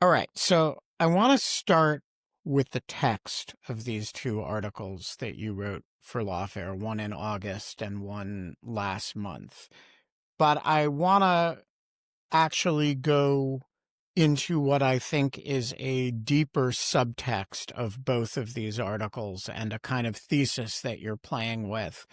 All right. So I want to start with the text of these two articles that you wrote for Lawfare, one in August and one last month. But I want to actually go into what I think is a deeper subtext of both of these articles and a kind of thesis that you're playing with.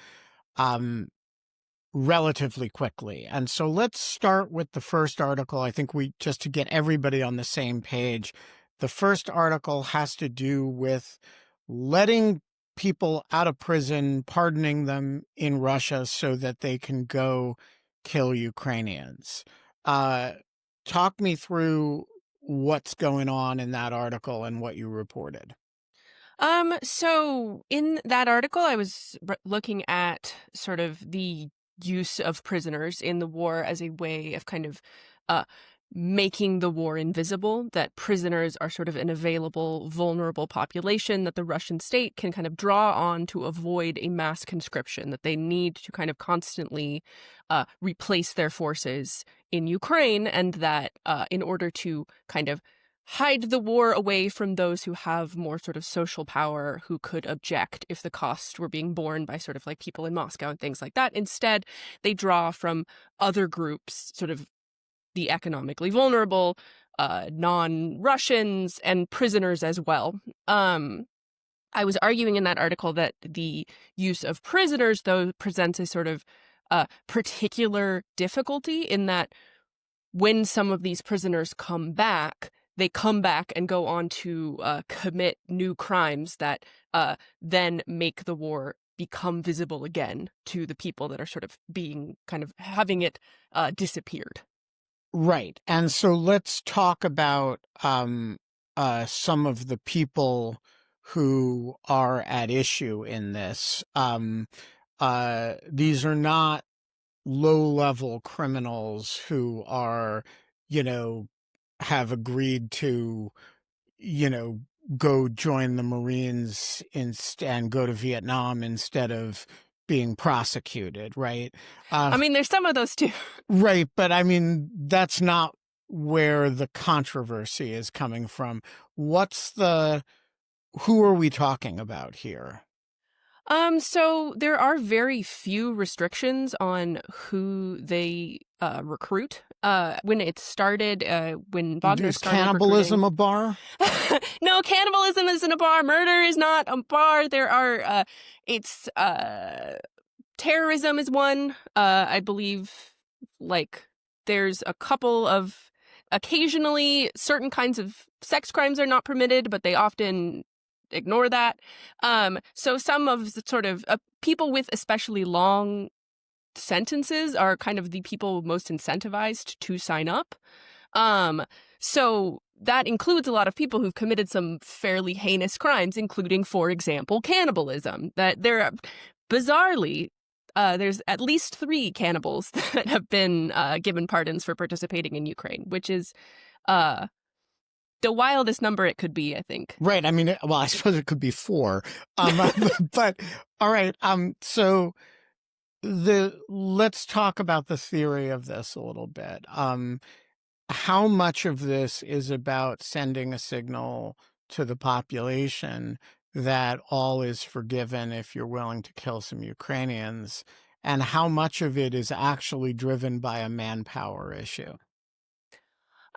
Relatively quickly. And so let's start with the first article. I think just to get everybody on the same page, the first article has to do with letting people out of prison, pardoning them in Russia so that they can go kill Ukrainians. Uh, Talk me through what's going on in that article and what you reported. So in that article, I was looking at sort of the use of prisoners in the war as a way of kind of uh, making the war invisible, that prisoners are sort of an available, vulnerable population that the Russian state can kind of draw on to avoid a mass conscription, that they need to kind of constantly replace their forces in Ukraine, and that in order to kind of hide the war away from those who have more sort of social power, who could object if the costs were being borne by sort of like people in Moscow and things like that. Instead, they draw from other groups, sort of the economically vulnerable, non-Russians, and prisoners as well. I was arguing in that article that the use of prisoners, though, presents a sort of particular difficulty in that when some of these prisoners come back, they come back and go on to commit new crimes that then make the war become visible again to the people that are sort of being kind of having it disappeared. Right. And so let's talk about some of the people who are at issue in this. These are not low-level criminals who are, you know, have agreed to, you know, go join the Marines and go to Vietnam instead of being prosecuted, right? I mean, there's some of those too. Right, but I mean, that's not where the controversy is coming from. Who are we talking about here? So there are very few restrictions on who they recruit. When it started, when Wagner Is started recruiting. cannibalism a bar? No, cannibalism isn't a bar. Murder is not a bar. There are, it's, terrorism is one. I believe, like, there's a couple of, occasionally, certain kinds of sex crimes are not permitted, but they often ignore that. So some of the sort of people with especially long sentences are kind of the people most incentivized to sign up. So that includes a lot of people who've committed some fairly heinous crimes, including, for example, cannibalism. That there are, bizarrely, there's at least 3 cannibals that have been given pardons for participating in Ukraine, which is the wildest number it could be, I think. Right. I mean, well, I suppose it could be 4. But all right. So let's talk about the theory of this a little bit. How much of this is about sending a signal to the population that all is forgiven if you're willing to kill some Ukrainians, and how much of it is actually driven by a manpower issue?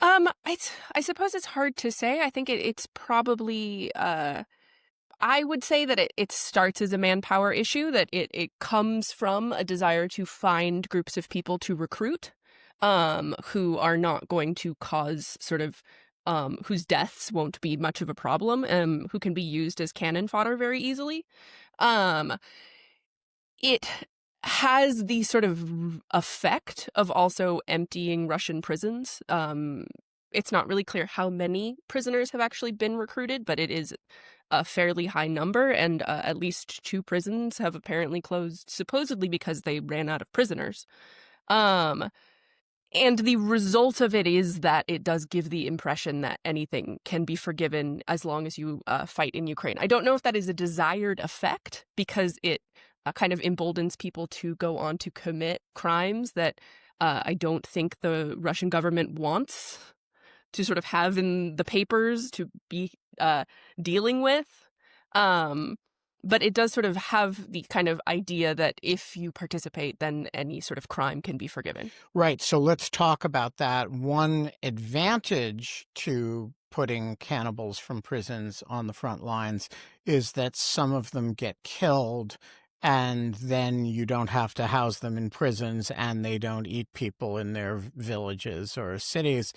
I suppose it's hard to say. I think it's probably, I would say that it starts as a manpower issue, that it comes from a desire to find groups of people to recruit, who are not going to cause sort of, whose deaths won't be much of a problem, who can be used as cannon fodder very easily. Um, it has the sort of effect of also emptying Russian prisons. It's not really clear how many prisoners have actually been recruited, but it is a fairly high number, and at least 2 prisons have apparently closed, supposedly because they ran out of prisoners. Um, and the result of it is that it does give the impression that anything can be forgiven as long as you fight in Ukraine. I don't know if that is a desired effect, because it kind of emboldens people to go on to commit crimes that I don't think the Russian government wants. to sort of have in the papers to be dealing with. But it does sort of have the kind of idea that if you participate, then any sort of crime can be forgiven. Right. So let's talk about that. One advantage to putting cannibals from prisons on the front lines is that some of them get killed, and then you don't have to house them in prisons, and they don't eat people in their villages or cities.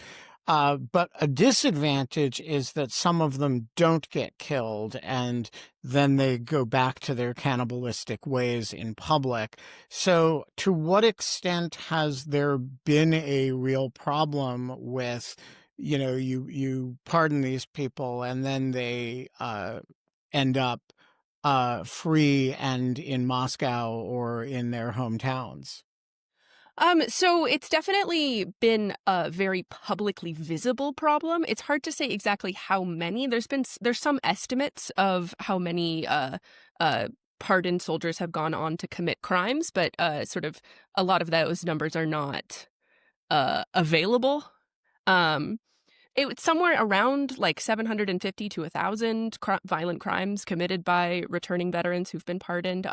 But a disadvantage is that some of them don't get killed, and then they go back to their cannibalistic ways in public. So to what extent has there been a real problem with, you pardon these people and then they end up free and in Moscow or in their hometowns? So it's definitely been a very publicly visible problem. It's hard to say exactly how many. There's some estimates of how many pardoned soldiers have gone on to commit crimes, but sort of a lot of those numbers are not available. It was somewhere around like 750 to 1,000 violent crimes committed by returning veterans who've been pardoned.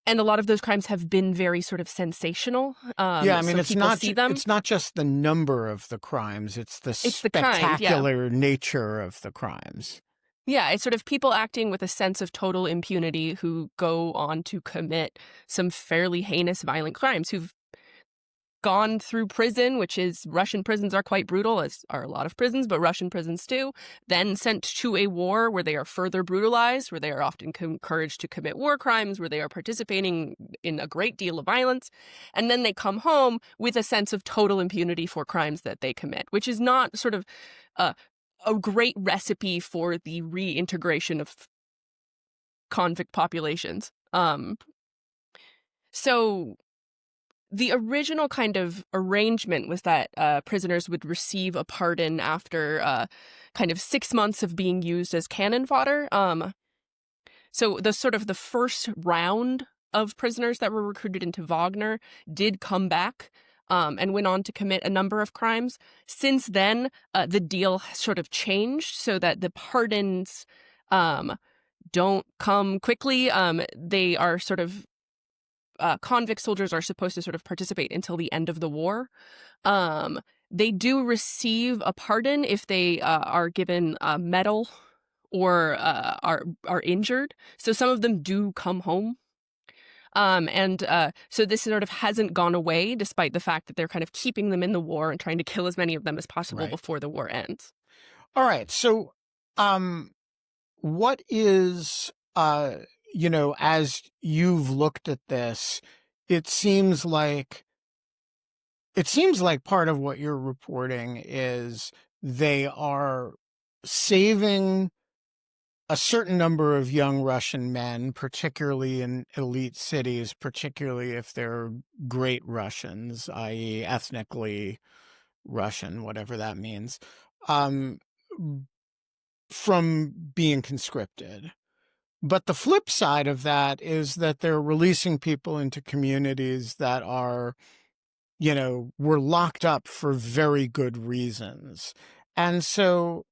And a lot of those crimes have been very sort of sensational. Yeah, I mean, so people see them. It's not just the number of the crimes; it's the the kind, yeah. spectacular nature of the crimes. Yeah, it's sort of people acting with a sense of total impunity who go on to commit some fairly heinous violent crimes, who've gone through prison, which is Russian prisons are quite brutal, as are a lot of prisons, but Russian prisons too, then sent to a war where they are further brutalized, where they are often encouraged to commit war crimes, where they are participating in a great deal of violence, and then they come home with a sense of total impunity for crimes that they commit, which is not sort of a great recipe for the reintegration of convict populations. So the original kind of arrangement was that prisoners would receive a pardon after kind of 6 months of being used as cannon fodder. So the first round of prisoners that were recruited into Wagner did come back and went on to commit a number of crimes. Since then, the deal has sort of changed so that the pardons don't come quickly. They are sort of convict soldiers are supposed to sort of participate until the end of the war. They do receive a pardon if they are given a medal or are injured. So some of them do come home. So this sort of hasn't gone away, despite the fact that they're kind of keeping them in the war and trying to kill as many of them as possible before the war ends. All right. So what is... as you've looked at this, it seems like part of what you're reporting is they are saving a certain number of young Russian men, particularly in elite cities, particularly if they're great Russians, i.e. ethnically Russian, whatever that means, from being conscripted. But the flip side of that is that they're releasing people into communities that are, were locked up for very good reasons. And so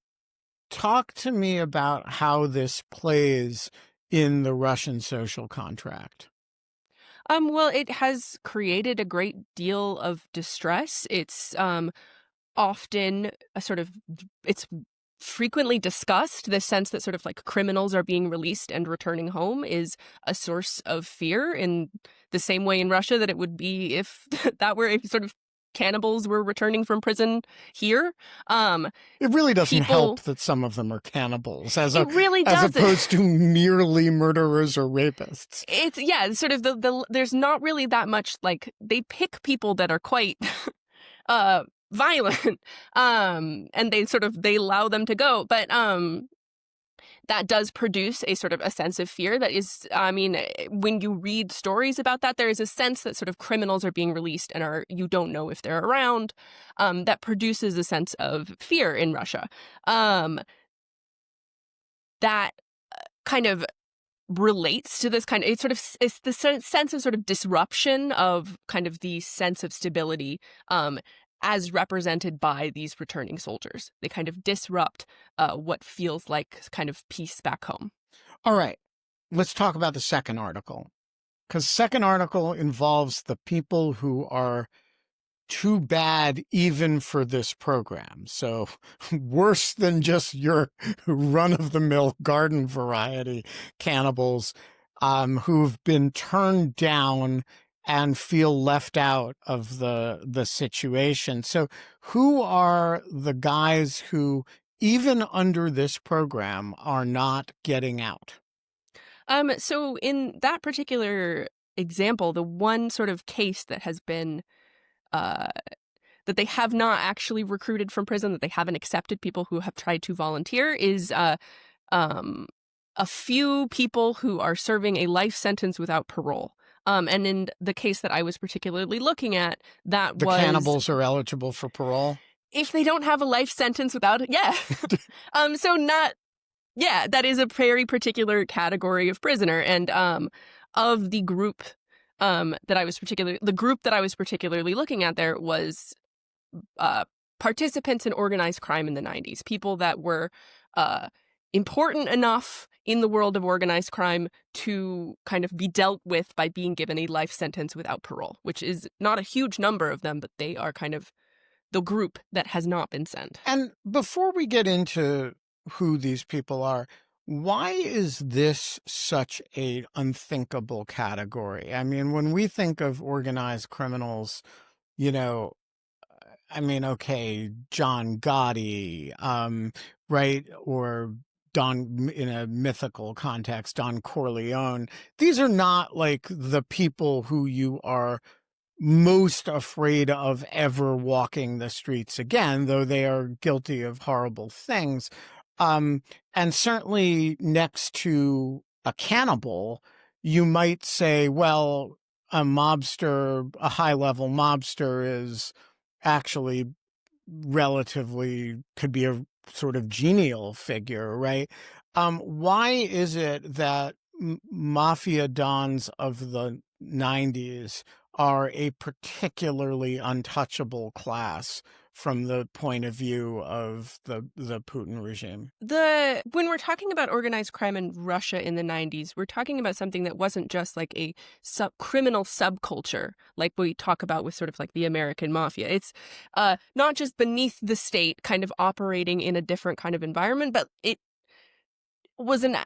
talk to me about how this plays in the Russian social contract. Well, it has created a great deal of distress. It's often it's frequently discussed, this sense that sort of like criminals are being released and returning home is a source of fear in the same way in Russia that it would be if if sort of cannibals were returning from prison here. It really doesn't help that some of them are cannibals as opposed to merely murderers or rapists. It's sort of there's not really that much, like, they pick people that are quite violent, and they allow them to go, but that does produce a sort of a sense of fear that is, when you read stories about that, there is a sense that sort of criminals are being released and you don't know if they're around. That produces a sense of fear in Russia. That kind of relates to this kind of, it's the sense of sort of disruption of kind of the sense of stability as represented by these returning soldiers. They kind of disrupt what feels like kind of peace back home. All right, let's talk about the second article, because second article involves the people who are too bad even for this program. So worse than just your run-of-the-mill garden variety cannibals who've been turned down and feel left out of the situation. So who are the guys who, even under this program, are not getting out? So in that particular example, the one sort of case that has been that they have not actually recruited from prison, that they haven't accepted people who have tried to volunteer, is a few people who are serving a life sentence without parole. And in the case that I was particularly looking at, that The was cannibals are eligible for parole? if they don't have a life sentence without it, yeah. So not, yeah, that is a very particular category of prisoner. And of the group the group that I was particularly looking at there was participants in organized crime in the 90s, people that were important enough in the world of organized crime to kind of be dealt with by being given a life sentence without parole, which is not a huge number of them, but they are kind of the group that has not been sent. And before we get into who these people are, why is this such an unthinkable category? I mean, when we think of organized criminals, you know, I mean, okay, John Gotti, right? Or Don, in a mythical context, Don Corleone. These are not like the people who you are most afraid of ever walking the streets again, though they are guilty of horrible things. And certainly next to a cannibal, you might say, well, a mobster, a high-level mobster is actually relatively could be a sort of genial figure, right? Why is it that mafia dons of the 90s are a particularly untouchable class from the point of view of the Putin regime? When we're talking about organized crime in Russia in the 90s, we're talking about something that wasn't just like a criminal subculture like we talk about with sort of like the American mafia. It's not just beneath the state, kind of operating in a different kind of environment, but it was an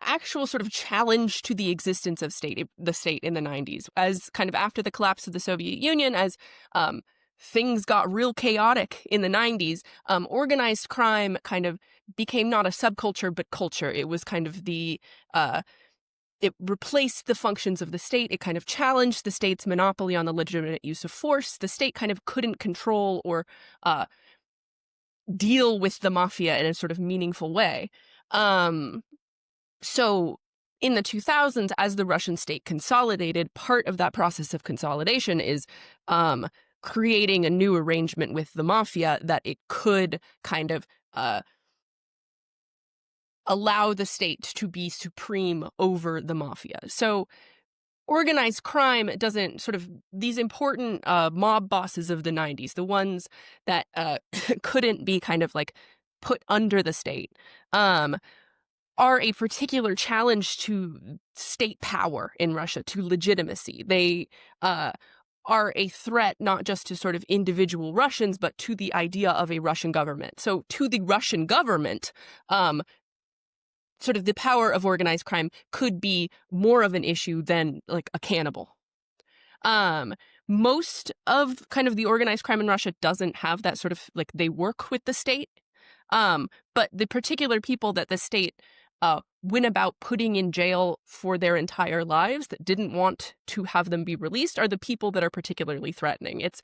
actual sort of challenge to the existence of the state in the 90s, as kind of after the collapse of the Soviet Union, as things got real chaotic in the 90s, organized crime kind of became not a subculture, but culture. It was kind of it replaced the functions of the state. It kind of challenged the state's monopoly on the legitimate use of force. The state kind of couldn't control or deal with the mafia in a sort of meaningful way. So in the 2000s, as the Russian state consolidated, part of that process of consolidation is creating a new arrangement with the mafia that it could kind of allow the state to be supreme over the mafia. So organized crime doesn't sort of these important mob bosses of the 90s, the ones that couldn't be kind of like put under the state, are a particular challenge to state power in Russia, to legitimacy. They are a threat not just to sort of individual Russians, but to the idea of a Russian government. So to the Russian government, sort of the power of organized crime could be more of an issue than like a cannibal. Most of kind of the organized crime in Russia doesn't have that sort of like they work with the state. But the particular people that the state went about putting in jail for their entire lives that didn't want to have them be released are the people that are particularly threatening. It's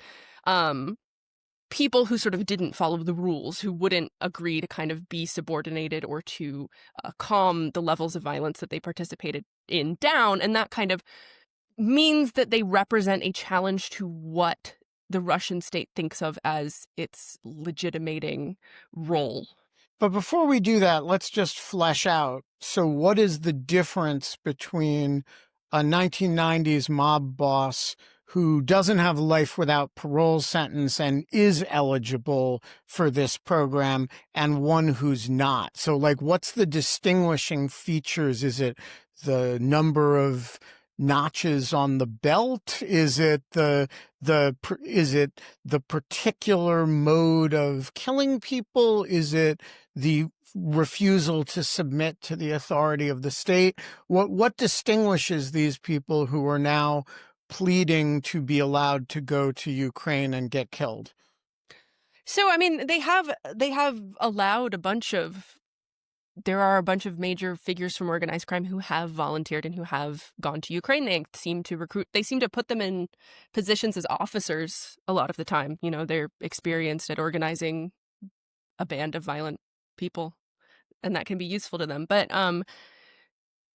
people who sort of didn't follow the rules, who wouldn't agree to kind of be subordinated or to calm the levels of violence that they participated in down. And that kind of means that they represent a challenge to what the Russian state thinks of as its legitimating role. But before we do that, let's just flesh out. So what is the difference between a 1990s mob boss who doesn't have a life without parole sentence and is eligible for this program, and one who's not. So, like, what's the distinguishing features? Is it the number of notches on the belt? Is it is it the particular mode of killing people? Is it the refusal to submit to the authority of the state? What distinguishes these people who are now pleading to be allowed to go to Ukraine and get killed? So, I mean, they have allowed there are a bunch of major figures from organized crime who have volunteered and who have gone to Ukraine. They seem to put them in positions as officers a lot of the time. You know, they're experienced at organizing a band of violent people, and that can be useful to them. But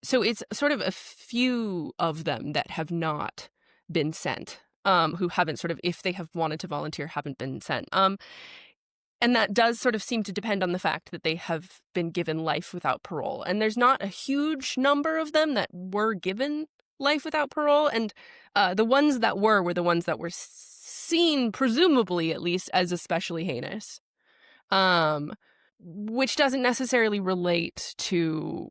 so it's sort of a few of them that have not been sent, who haven't sort of, if they have wanted to volunteer, haven't been sent. And that does sort of seem to depend on the fact that they have been given life without parole. And there's not a huge number of them that were given life without parole. And the ones that were the ones that were seen, presumably at least, as especially heinous, which doesn't necessarily relate to,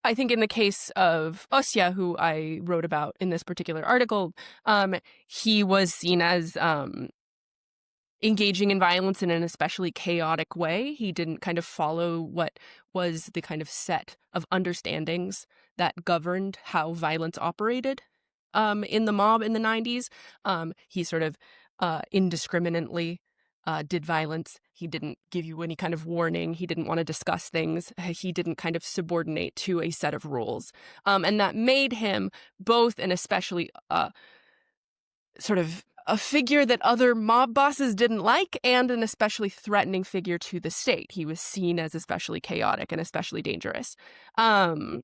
I think in the case of Osya, who I wrote about in this particular article, he was seen as engaging in violence in an especially chaotic way. He didn't kind of follow what was the kind of set of understandings that governed how violence operated in the mob in the 90s. He sort of indiscriminately did violence. He didn't give you any kind of warning. He didn't want to discuss things. He didn't kind of subordinate to a set of rules. And that made him both an especially sort of a figure that other mob bosses didn't like, and an especially threatening figure to the state. He was seen as especially chaotic and especially dangerous. There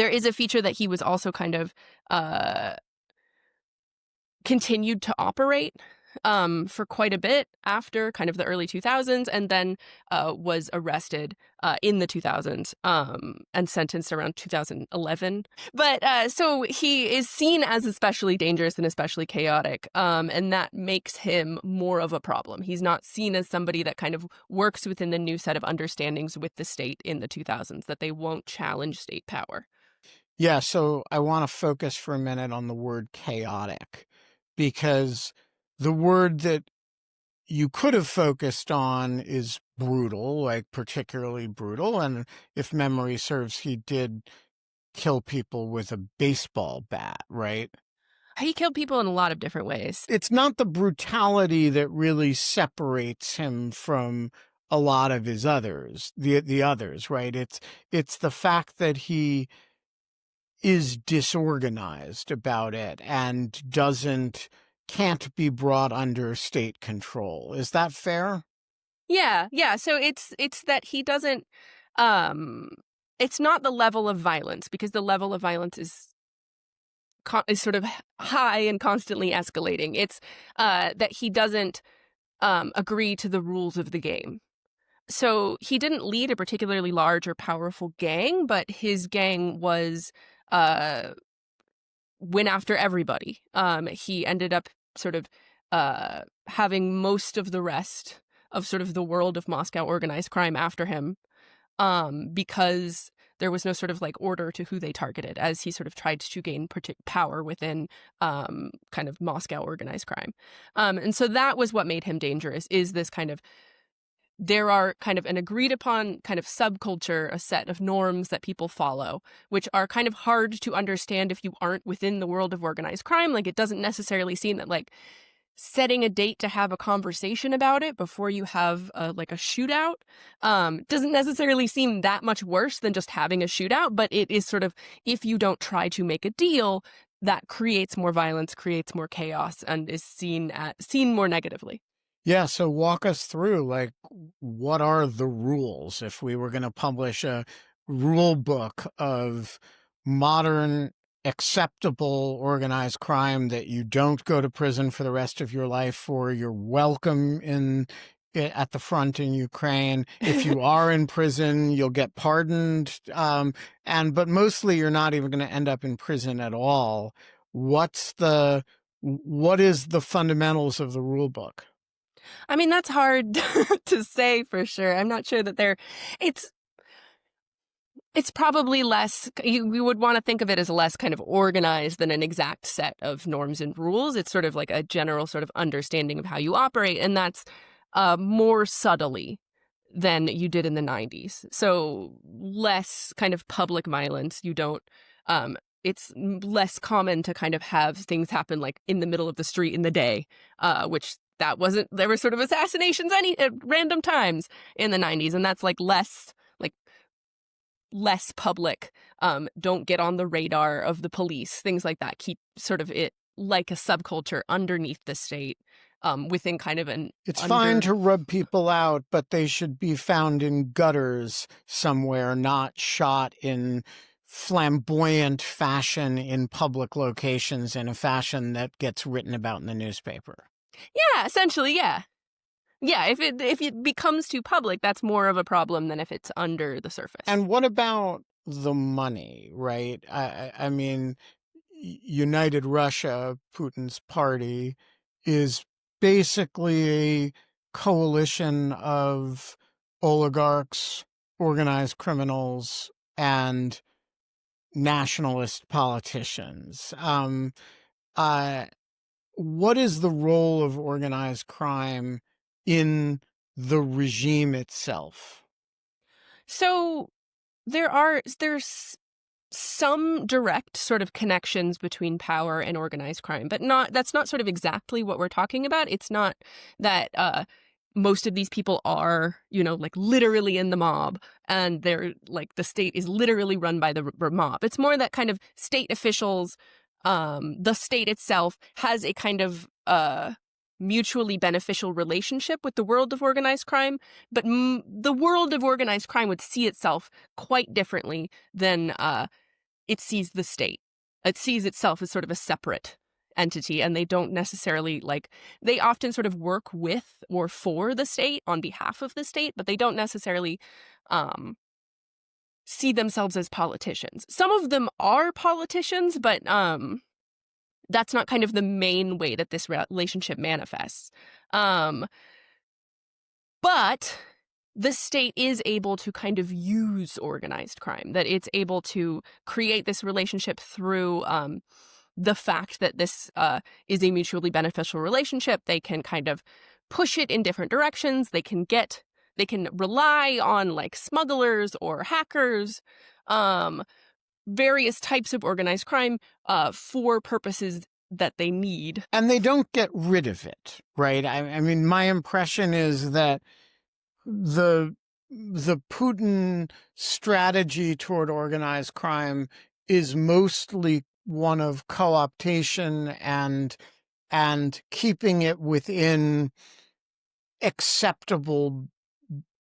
is a feature that he was also kind of continued to operate for quite a bit after kind of the early 2000s, and then was arrested in the 2000s and sentenced around 2011. But so he is seen as especially dangerous and especially chaotic, and that makes him more of a problem. He's not seen as somebody that kind of works within the new set of understandings with the state in the 2000s, that they won't challenge state power. Yeah, so I want to focus for a minute on the word chaotic, because the word that you could have focused on is brutal, like particularly brutal. And if memory serves, he did kill people with a baseball bat, right? He killed people in a lot of different ways. It's not the brutality that really separates him from a lot of his others, the others, right? It's the fact that he is disorganized about it and can't be brought under state control. Is that fair? Yeah. So it's that he doesn't. It's not the level of violence, because the level of violence is sort of high and constantly escalating. It's that he doesn't agree to the rules of the game. So he didn't lead a particularly large or powerful gang, but his gang was went after everybody. He ended up sort of having most of the rest of sort of the world of Moscow organized crime after him, because there was no sort of like order to who they targeted, as he sort of tried to gain power within kind of Moscow organized crime. And so that was what made him dangerous, is this kind of, there are kind of an agreed upon kind of subculture, a set of norms that people follow, which are kind of hard to understand if you aren't within the world of organized crime. Like, it doesn't necessarily seem that like setting a date to have a conversation about it before you have like a shootout doesn't necessarily seem that much worse than just having a shootout. But it is sort of, if you don't try to make a deal, that creates more violence, creates more chaos, and is seen more negatively. Yeah, so walk us through, like, what are the rules if we were going to publish a rule book of modern acceptable organized crime, that you don't go to prison for the rest of your life, or you're welcome at the front in Ukraine. If you are in prison, you'll get pardoned, but mostly you're not even going to end up in prison at all. What's the what is the fundamentals of the rule book? I mean, that's hard to say for sure. I'm not sure that it's it's probably less, you would want to think of it as less kind of organized than an exact set of norms and rules. It's sort of like a general sort of understanding of how you operate, and that's more subtly than you did in the 90s. So less kind of public violence. You don't, it's less common to kind of have things happen like in the middle of the street in the day, which that wasn't, there were sort of assassinations at random times in the 90s. And that's like less public. Don't get on the radar of the police, things like that. Keep sort of it like a subculture underneath the state. Within kind of an... It's fine to rub people out, but they should be found in gutters somewhere, not shot in flamboyant fashion in public locations in a fashion that gets written about in the newspaper. Yeah, essentially, yeah. Yeah, if it becomes too public, that's more of a problem than if it's under the surface. And what about the money, right? I mean, United Russia, Putin's party, is basically a coalition of oligarchs, organized criminals, and nationalist politicians. What is the role of organized crime in the regime itself? So there's some direct sort of connections between power and organized crime, but that's not sort of exactly what we're talking about. It's not that most of these people are, like literally in the mob, and they're like the state is literally run by the mob. It's more that kind of state officials, the state itself has a kind of mutually beneficial relationship with the world of organized crime, but the world of organized crime would see itself quite differently than it sees the state. It sees itself as sort of a separate entity, and they don't necessarily they often sort of work with or for the state on behalf of the state, but they don't necessarily see themselves as politicians. Some of them are politicians, but that's not kind of the main way that this relationship manifests. But the state is able to kind of use organized crime, that it's able to create this relationship through the fact that this is a mutually beneficial relationship. They can kind of push it in different directions. They can rely on smugglers or hackers, various types of organized crime for purposes that they need. And they don't get rid of it, right? I mean, my impression is that the Putin strategy toward organized crime is mostly one of co-optation and keeping it within acceptable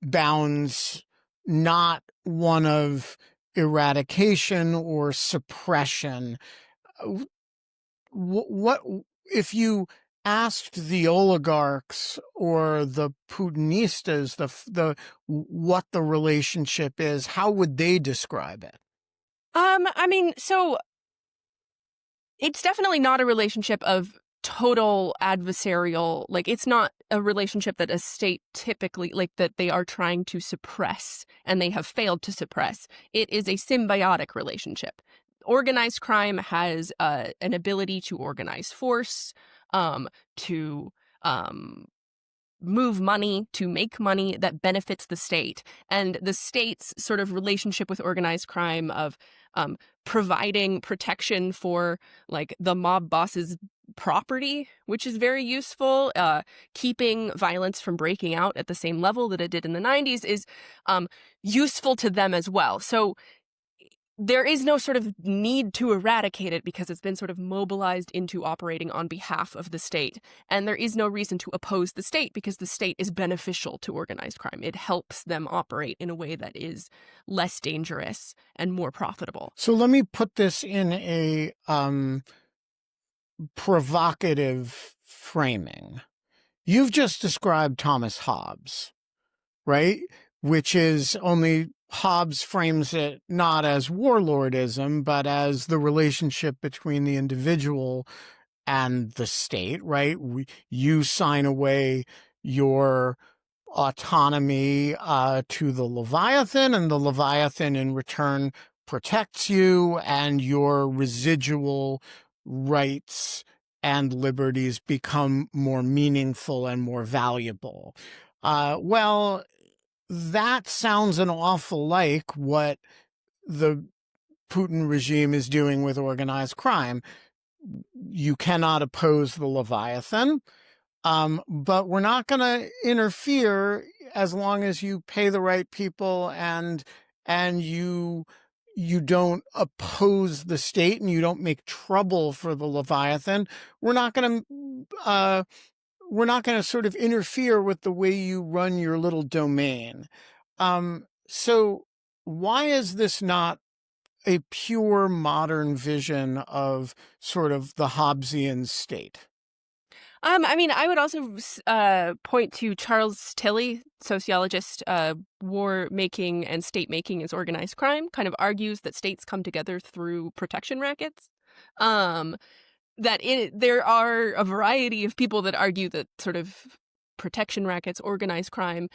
bounds, not one of eradication or suppression. What if you asked the oligarchs or the Putinistas what the relationship is, how would they describe it? I mean, so it's definitely not a relationship of total adversarial, it's not a relationship that a state typically, that they are trying to suppress and they have failed to suppress. It is a symbiotic relationship. Organized crime has an ability to organize force, to move money, to make money that benefits the state. And the state's sort of relationship with organized crime of providing protection for the mob boss's property, which is very useful, keeping violence from breaking out at the same level that it did in the 90s is useful to them as well. So there is no sort of need to eradicate it because it's been sort of mobilized into operating on behalf of the state. And there is no reason to oppose the state because the state is beneficial to organized crime. It helps them operate in a way that is less dangerous and more profitable. So let me put this in a provocative framing. You've just described Thomas Hobbes, right? Which is only Hobbes frames it not as warlordism, but as the relationship between the individual and the state, right? You sign away your autonomy to the Leviathan, and the Leviathan in return protects you, and your residual rights and liberties become more meaningful and more valuable. Well, that sounds an awful like what the Putin regime is doing with organized crime. You cannot oppose the Leviathan, but we're not going to interfere as long as you pay the right people, and you don't oppose the state and you don't make trouble for the Leviathan. We're not going to sort of interfere with the way you run your little domain. So why is this not a pure modern vision of sort of the Hobbesian state? I mean, I would also point to Charles Tilly, sociologist. War making and state making is organized crime. Kind of argues that states come together through protection rackets. There are a variety of people that argue that sort of protection rackets, organized crime,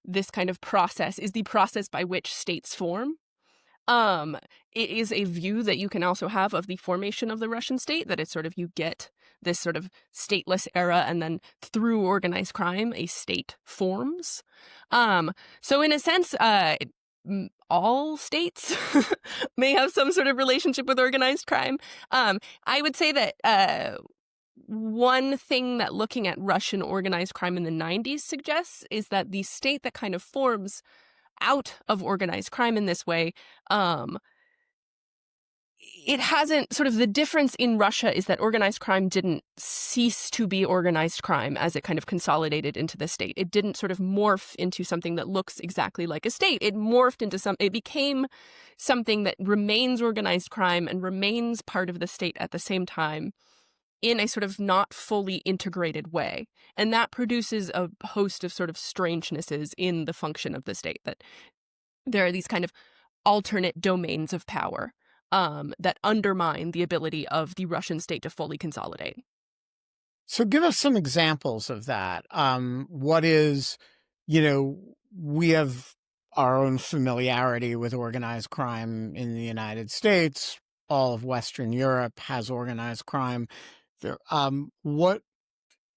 this kind of process is the process by which states form. It is a view that you can also have of the formation of the Russian state, that it's sort of, you get this sort of stateless era, and then through organized crime, a state forms. So in a sense, all states may have some sort of relationship with organized crime. I would say that one thing that looking at Russian organized crime in the 90s suggests is that the state that kind of forms out of organized crime in this way, it hasn't, sort of, the difference in Russia is that organized crime didn't cease to be organized crime as it kind of consolidated into the state. It didn't sort of morph into something that looks exactly like a state. It morphed into it became something that remains organized crime and remains part of the state at the same time, in a sort of not fully integrated way. And that produces a host of sort of strangenesses in the function of the state, that there are these kind of alternate domains of power that undermine the ability of the Russian state to fully consolidate. So give us some examples of that. What is, we have our own familiarity with organized crime in the United States. All of Western Europe has organized crime.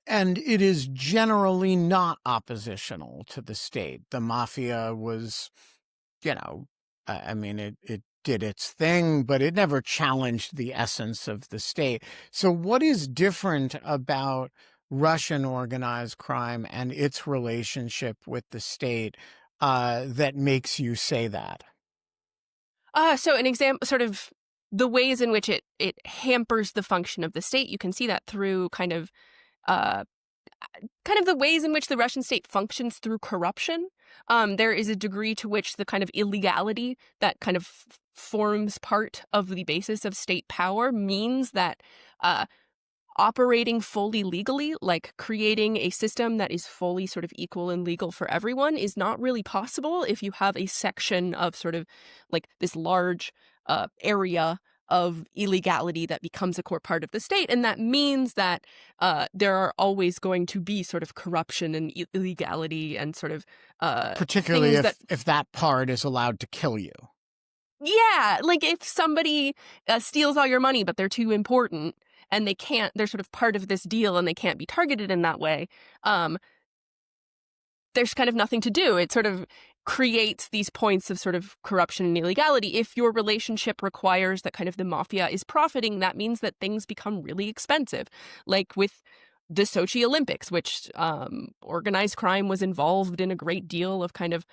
And it is generally not oppositional to the state. The mafia was, I mean, it did its thing, but it never challenged the essence of the state. So what is different about Russian organized crime and its relationship with the state that makes you say that? So an example, sort of the ways in which it hampers the function of the state, you can see that through kind of the ways in which the Russian state functions through corruption. There is a degree to which the kind of illegality that kind of forms part of the basis of state power means that operating fully legally, like creating a system that is fully sort of equal and legal for everyone, is not really possible if you have a section of sort of like this large area of illegality that becomes a core part of the state. And that means that there are always going to be sort of corruption and illegality and sort of particularly if that part is allowed to kill you. Yeah, like if somebody steals all your money, but they're too important and they're sort of part of this deal and they can't be targeted in that way, there's kind of nothing to do. It sort of creates these points of sort of corruption and illegality. If your relationship requires that kind of the mafia is profiting, that means that things become really expensive. Like with the Sochi Olympics, which organized crime was involved in a great deal of kind of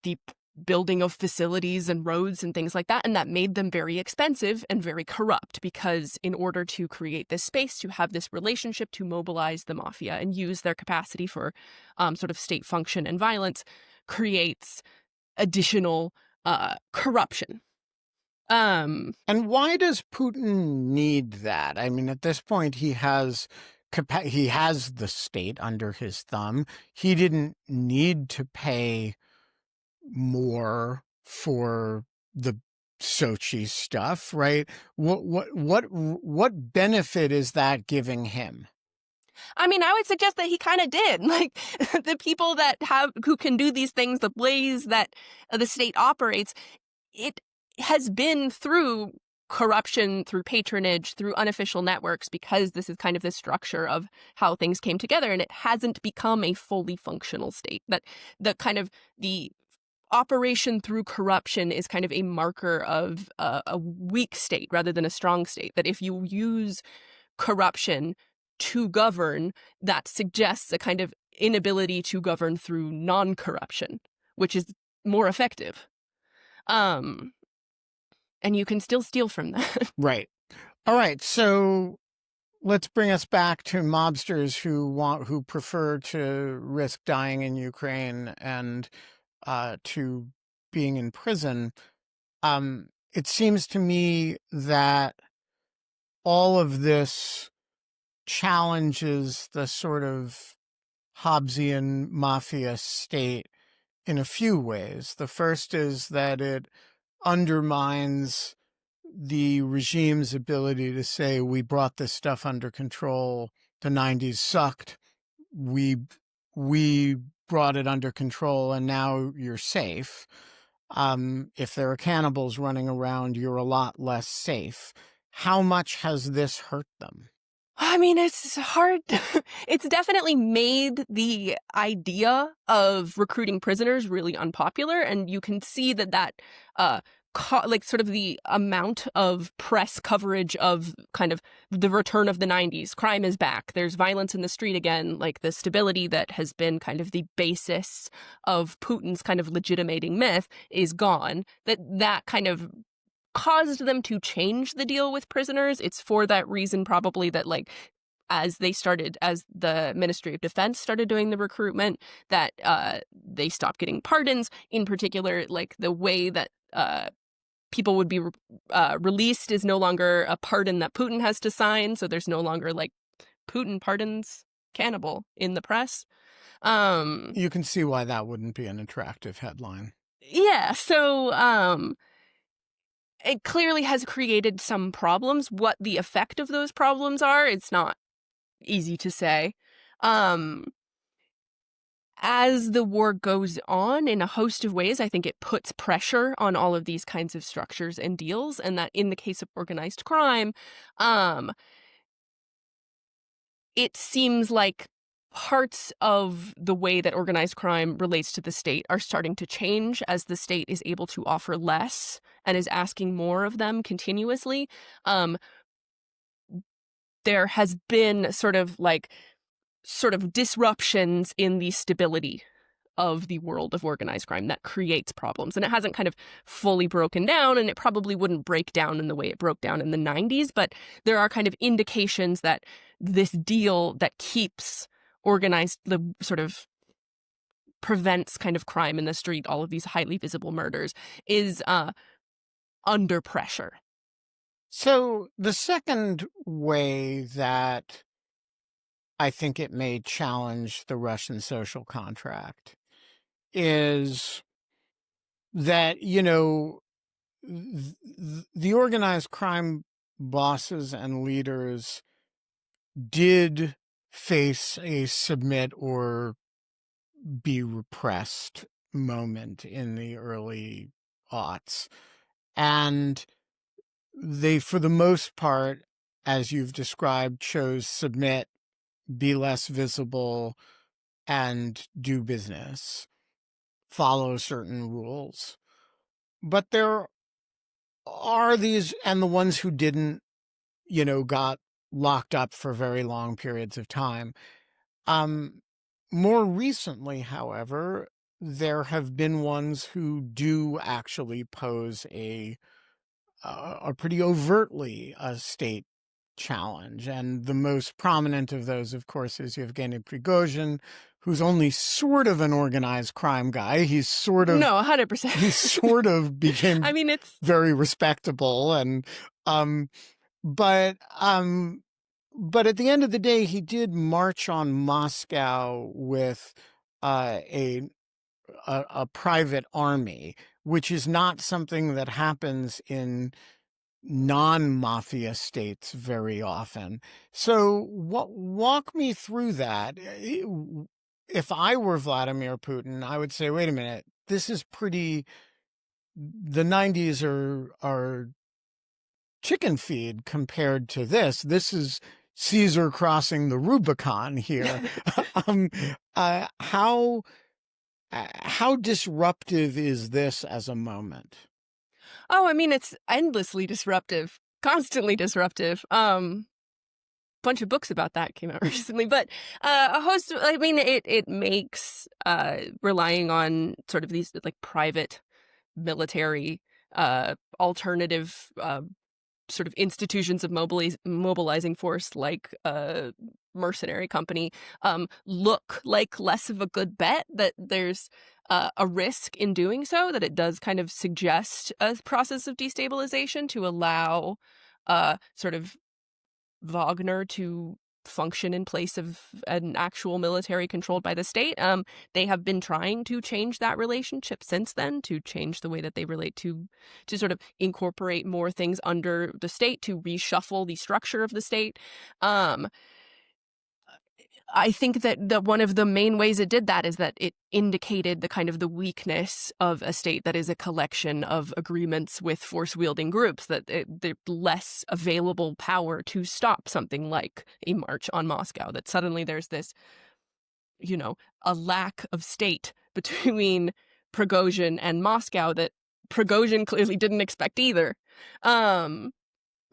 deep building of facilities and roads and things like that. And that made them very expensive and very corrupt, because in order to create this space, to have this relationship, to mobilize the mafia and use their capacity for sort of state function and violence, creates additional corruption. And why does Putin need that? I mean, at this point, he has the state under his thumb. He didn't need to pay more for the Sochi stuff, right? What benefit is that giving him? I mean, I would suggest that he kind of did. Like the people who can do these things, the ways that the state operates, it has been through corruption, through patronage, through unofficial networks, because this is kind of the structure of how things came together, and it hasn't become a fully functional state. That the operation through corruption is kind of a marker of a weak state rather than a strong state. That if you use corruption to govern, that suggests a kind of inability to govern through non-corruption, which is more effective. And you can still steal from that. Right. All right. So let's bring us back to mobsters who prefer to risk dying in Ukraine and to being in prison. It seems to me that all of this challenges the sort of Hobbesian mafia state in a few ways. The first is that it undermines the regime's ability to say, we brought this stuff under control. The 90s sucked. We brought it under control, and now you're safe. If there are cannibals running around, you're a lot less safe. How much has this hurt them? I mean, it's hard. It's definitely made the idea of recruiting prisoners really unpopular, and you can see that sort of the amount of press coverage of kind of the return of the 90s. Crime is back. There's violence in the street again. Like the stability that has been kind of the basis of Putin's kind of legitimating myth is gone. That kind of caused them to change the deal with prisoners. It's for that reason probably that as the Ministry of Defense started doing the recruitment, that they stopped getting pardons. In particular, like the way that people would be released is no longer a pardon that Putin has to sign. So there's no longer like Putin pardons cannibal in the press. You can see why that wouldn't be an attractive headline. Yeah. So it clearly has created some problems. What the effect of those problems are, it's not easy to say. As the war goes on in a host of ways, I think it puts pressure on all of these kinds of structures and deals, and that in the case of organized crime, it seems like parts of the way that organized crime relates to the state are starting to change as the state is able to offer less and is asking more of them continuously. There has been sort of disruptions in the stability of the world of organized crime that creates problems. And it hasn't kind of fully broken down, and it probably wouldn't break down in the way it broke down in the 90s, but there are kind of indications that this deal that keeps prevents kind of crime in the street, all of these highly visible murders, is under pressure. So the second way that I think it may challenge the Russian social contract is that, the organized crime bosses and leaders did face a submit or be repressed moment in the early aughts. And they, for the most part, as you've described, chose submit, be less visible, and do business, follow certain rules. But there are these, and the ones who didn't, got locked up for very long periods of time. More recently, however, there have been ones who do actually pose a pretty overtly a state challenge. And the most prominent of those, of course, is Yevgeny Prigozhin, who's only sort of an organized crime guy. He's sort of... No, 100%. He sort of became I mean, it's very respectable. And but at the end of the day, he did march on Moscow with a private army, which is not something that happens in non-mafia states very often. So walk me through that. If I were Vladimir Putin, I would say, wait a minute, this is pretty, the 90s are chicken feed compared to this. This is Caesar crossing the Rubicon here. um, uh, how how disruptive is this as a moment? Oh, I mean, it's endlessly disruptive, constantly disruptive. Bunch of books about that came out recently, but a host. I mean, it makes relying on sort of these like private military alternative sort of institutions of mobilizing force like a mercenary company look like less of a good bet, that there's a risk in doing so, that it does kind of suggest a process of destabilization to allow sort of Wagner to function in place of an actual military controlled by the state. They have been trying to change that relationship since then, to change the way that they relate to sort of incorporate more things under the state, to reshuffle the structure of the state. I think that one of the main ways it did that is that it indicated the kind of the weakness of a state that is a collection of agreements with force-wielding groups, that they're less available power to stop something like a march on Moscow, that suddenly there's this, a lack of state between Prigozhin and Moscow that Prigozhin clearly didn't expect either.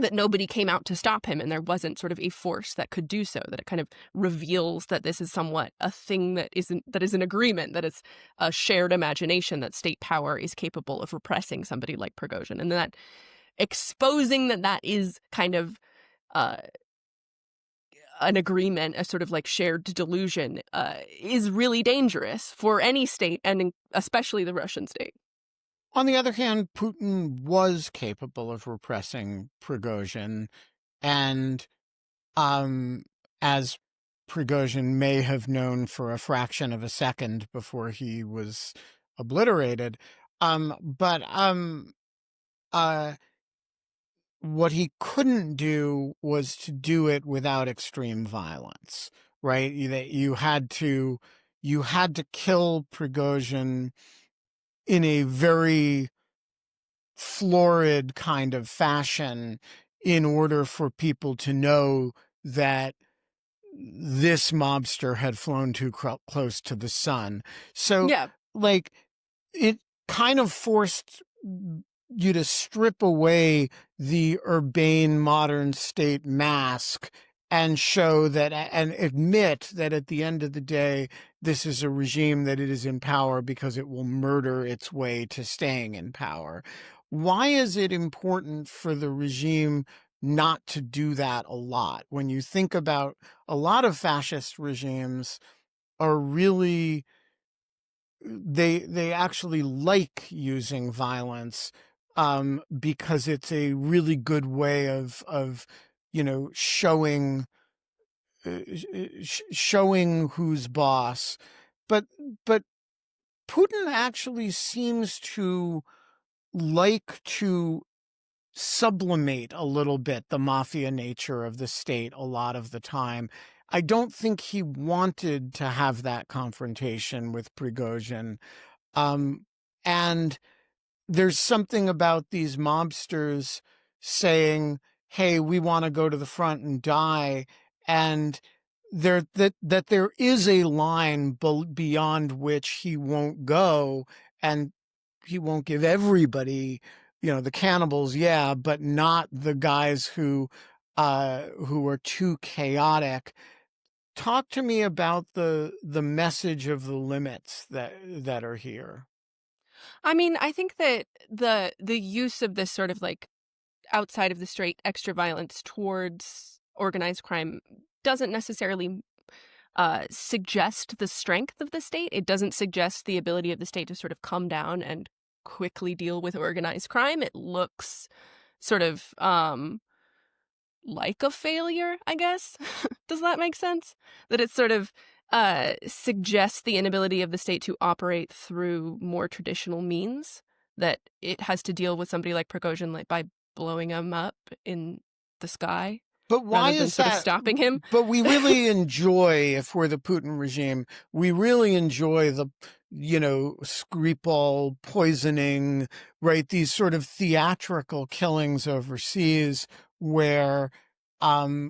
That nobody came out to stop him, and there wasn't sort of a force that could do so, that it kind of reveals that this is somewhat a thing that is an agreement, that it's a shared imagination, that state power is capable of repressing somebody like Prigozhin, and that exposing that is kind of an agreement, a sort of like shared delusion, is really dangerous for any state, and especially the Russian state. On the other hand, Putin was capable of repressing Prigozhin, and as Prigozhin may have known for a fraction of a second before he was obliterated. But what he couldn't do was to do it without extreme violence, right? You had to kill Prigozhin in a very florid kind of fashion in order for people to know that this mobster had flown too close to the sun. So, Yeah. like, it kind of forced you to strip away the urbane modern state mask and show that, and admit that at the end of the day, this is a regime that it is in power because it will murder its way to staying in power. Why is it important for the regime not to do that a lot? When you think about a lot of fascist regimes are really, they actually like using violence because it's a really good way of showing showing who's boss. But Putin actually seems to like to sublimate a little bit the mafia nature of the state a lot of the time. I don't think he wanted to have that confrontation with Prigozhin. And there's something about these mobsters saying, hey, we want to go to the front and die. And that there is a line beyond which he won't go, and he won't give everybody, the cannibals, yeah, but not the guys who are too chaotic. Talk to me about the message of the limits that are here. I mean, I think that the use of this sort of like outside of the straight extra violence towards organized crime doesn't necessarily suggest the strength of the state. It doesn't suggest the ability of the state to sort of come down and quickly deal with organized crime. It looks sort of like a failure, I guess. Does that make sense? That it sort of suggests the inability of the state to operate through more traditional means. that it has to deal with somebody like Prigozhin like by blowing him up in the sky But why rather than is sort of that? stopping him. But we really enjoy, if we're the Putin regime, we really enjoy the, Skripal poisoning, right? These sort of theatrical killings overseas where those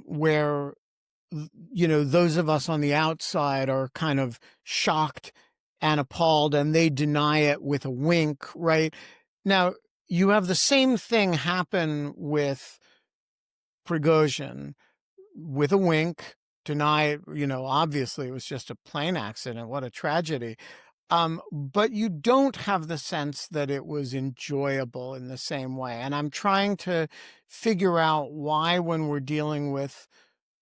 of us on the outside are kind of shocked and appalled, and they deny it with a wink, right? Now, you have the same thing happen with Prigozhin with a wink, deny, obviously it was just a plane accident. What a tragedy. But you don't have the sense that it was enjoyable in the same way. And I'm trying to figure out why, when we're dealing with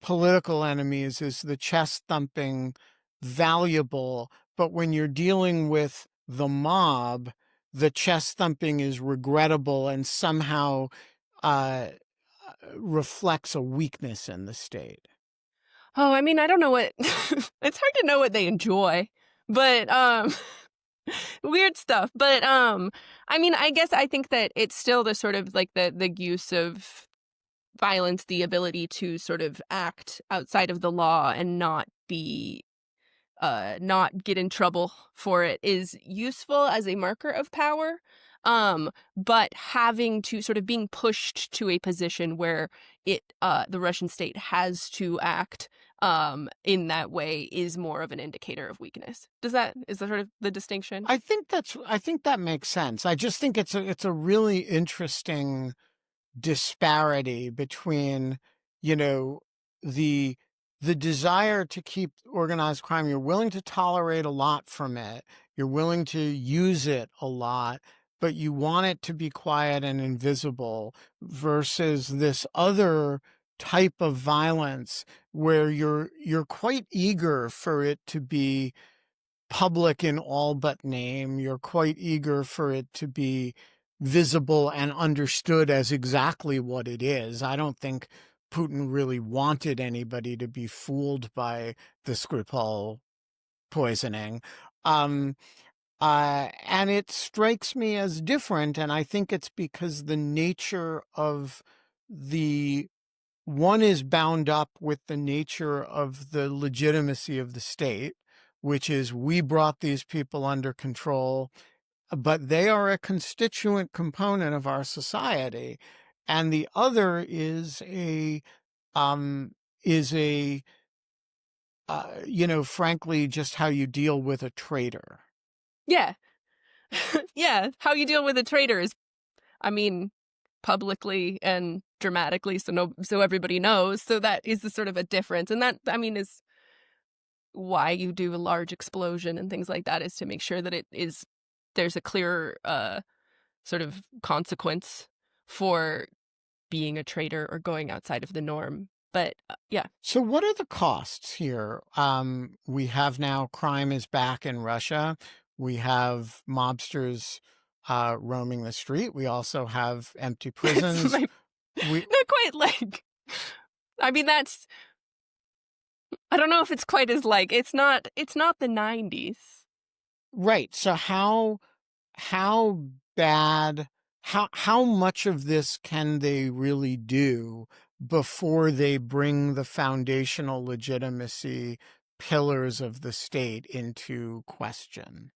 political enemies, is the chest thumping valuable, but when you're dealing with the mob, the chest thumping is regrettable and somehow uh, reflects a weakness in the state. Oh, I mean, I don't know what it's hard to know what they enjoy, but weird stuff. But I mean, I guess I think that it's still the sort of like the use of violence, the ability to sort of act outside of the law and not get in trouble for it is useful as a marker of power. But having to sort of being pushed to a position where the Russian state has to act in that way is more of an indicator of weakness. Is that sort of the distinction? I think that makes sense. I just think it's a really interesting disparity between, the desire to keep organized crime. You're willing to tolerate a lot from it. You're willing to use it a lot, but you want it to be quiet and invisible, versus this other type of violence where you're quite eager for it to be public in all but name. You're quite eager for it to be visible and understood as exactly what it is. I don't think Putin really wanted anybody to be fooled by the Skripal poisoning. Um, and it strikes me as different, and I think it's because the nature of the one is bound up with the nature of the legitimacy of the state, which is, we brought these people under control, but they are a constituent component of our society. And the other is um, frankly, just how you deal with a traitor. Yeah. Yeah. How you deal with a traitor is, I mean, publicly and dramatically, so everybody knows. So that is the sort of a difference, and that, I mean, is why you do a large explosion and things like that, is to make sure that there's a clear sort of consequence for being a traitor or going outside of the norm. But yeah. So what are the costs here? We have now crime is back in Russia. We have mobsters roaming the street. We also have empty prisons. Not quite like, I mean, I don't know if it's quite as like, it's not the 90s. Right. So how bad, how much of this can they really do before they bring the foundational legitimacy pillars of the state into question?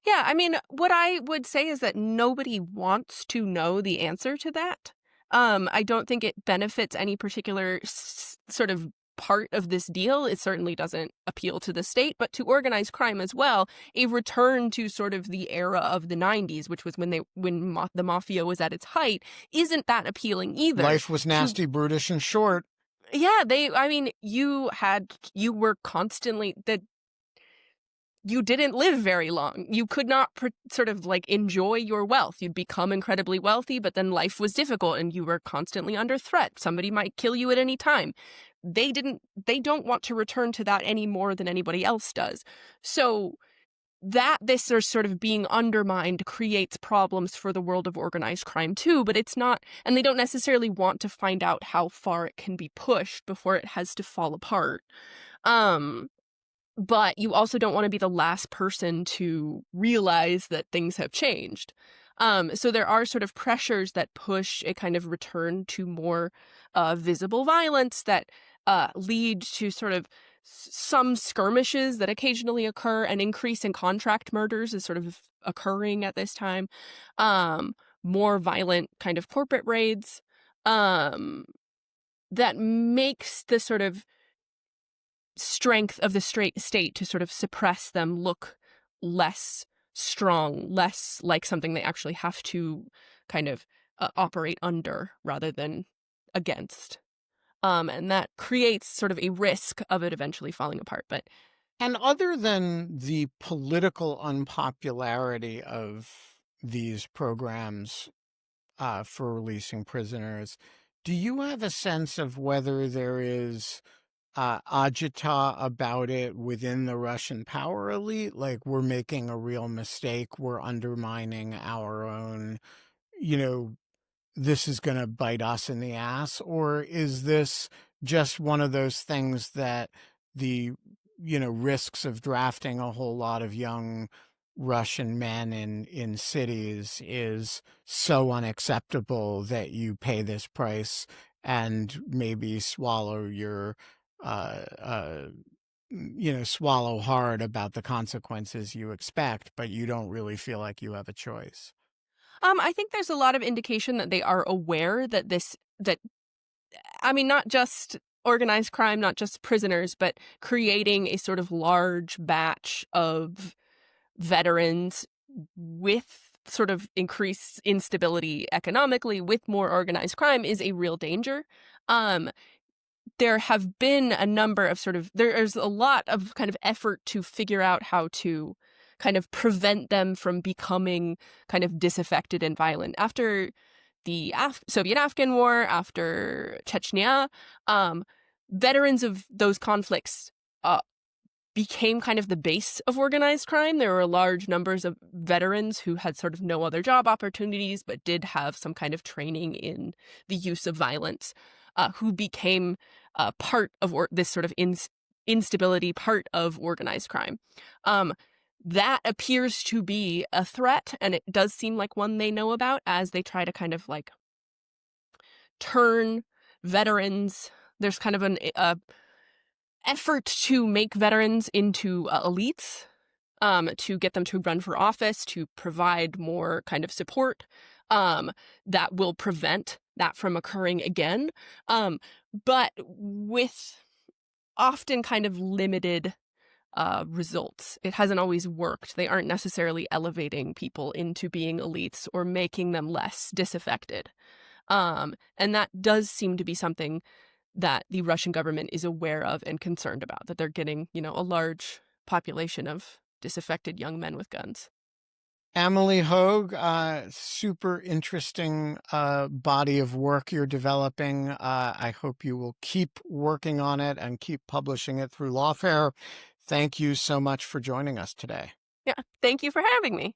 Yeah, I mean, what I would say is that nobody wants to know the answer to that. I don't think it benefits any particular sort of part of this deal. It certainly doesn't appeal to the state, but to organized crime as well, a return to sort of the era of the 90s, which was when the mafia was at its height, isn't that appealing either. Life was nasty, brutish, and short. Yeah, I mean, you were constantly you didn't live very long. You could not sort of like enjoy your wealth. You'd become incredibly wealthy, but then life was difficult and you were constantly under threat. Somebody might kill you at any time. They don't want to return to that any more than anybody else does. So that this is sort of being undermined creates problems for the world of organized crime too, but it's not, and they don't necessarily want to find out how far it can be pushed before it has to fall apart. But you also don't want to be the last person to realize that things have changed. So there are sort of pressures that push a kind of return to more visible violence that lead to sort of some skirmishes that occasionally occur. An increase in contract murders is sort of occurring at this time. More violent kind of corporate raids that makes the sort of strength of the state to sort of suppress them look less strong, less like something they actually have to kind of operate under rather than against. And that creates sort of a risk of it eventually falling apart. But And other than the political unpopularity of these programs for releasing prisoners, do you have a sense of whether there is agita about it within the Russian power elite? Like, we're making a real mistake, we're undermining our own, you know, this is going to bite us in the ass? Or is this just one of those things that the, risks of drafting a whole lot of young Russian men in cities is so unacceptable that you pay this price and maybe swallow your, uh, uh, swallow hard about the consequences you expect, but you don't really feel like you have a choice? I think there's a lot of indication that they are aware that I mean, not just organized crime, not just prisoners, but creating a sort of large batch of veterans with sort of increased instability economically with more organized crime is a real danger. Um, there have been a number of there's a lot of kind of effort to figure out how to kind of prevent them from becoming kind of disaffected and violent. After the Soviet-Afghan War, after Chechnya, veterans of those conflicts became kind of the base of organized crime. There were large numbers of veterans who had sort of no other job opportunities, but did have some kind of training in the use of violence, who became part of this sort of instability, part of organized crime. That appears to be a threat, and it does seem like one they know about as they try to kind of like turn veterans. There's kind of an effort to make veterans into elites, to get them to run for office, to provide more kind of support that will prevent that from occurring again, but with often kind of limited results. It hasn't always worked. They aren't necessarily elevating people into being elites or making them less disaffected. And that does seem to be something that the Russian government is aware of and concerned about, that they're getting, a large population of disaffected young men with guns. Emily Hoge, super interesting body of work you're developing. I hope you will keep working on it and keep publishing it through Lawfare. Thank you so much for joining us today. Yeah, thank you for having me.